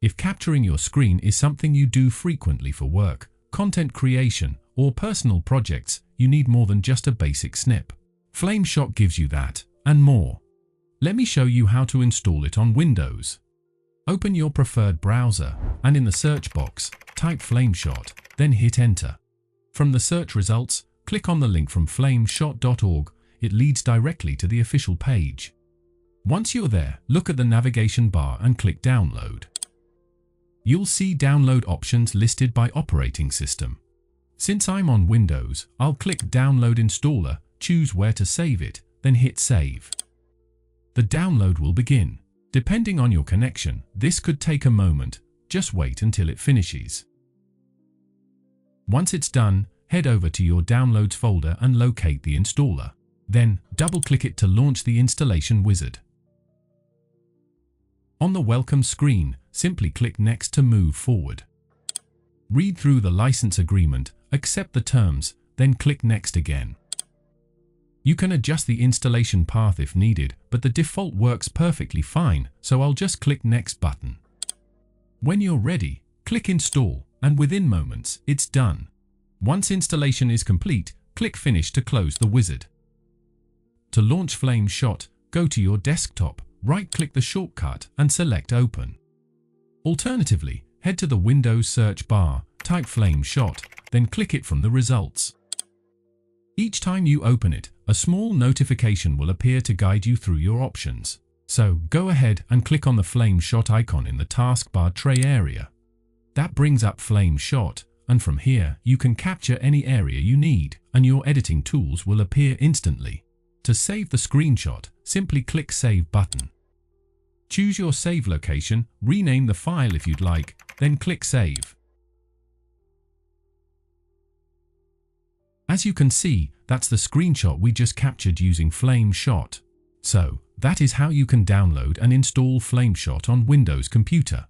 If capturing your screen is something you do frequently for work, content creation, or personal projects, you need more than just a basic snip. Flameshot gives you that, and more. Let me show you how to install it on Windows. Open your preferred browser, and in the search box, type Flameshot, then hit Enter. From the search results, click on the link from flameshot.org. It leads directly to the official page. Once you're there, look at the navigation bar and click Download. You'll see download options listed by operating system. Since I'm on Windows, I'll click Download Installer, choose where to save it, then hit Save. The download will begin. Depending on your connection, this could take a moment. Just wait until it finishes. Once it's done, head over to your Downloads folder and locate the installer. Then, double-click it to launch the installation wizard. On the welcome screen, simply click Next to move forward. Read through the license agreement, accept the terms, then click Next again. You can adjust the installation path if needed, but the default works perfectly fine, so I'll just click Next button. When you're ready, click Install, and within moments, it's done. Once installation is complete, click Finish to close the wizard. To launch Flameshot, go to your desktop, right-click the shortcut and select Open. Alternatively, head to the Windows search bar, type Flameshot, then click it from the results. Each time you open it, a small notification will appear to guide you through your options. So go ahead and click on the Flameshot icon in the taskbar tray area. That brings up Flameshot, and from here you can capture any area you need, and your editing tools will appear instantly. To save the screenshot, simply click Save button. Choose your save location, rename the file if you'd like, then click Save. As you can see, that's the screenshot we just captured using Flameshot. So, that is how you can download and install Flameshot on Windows computer.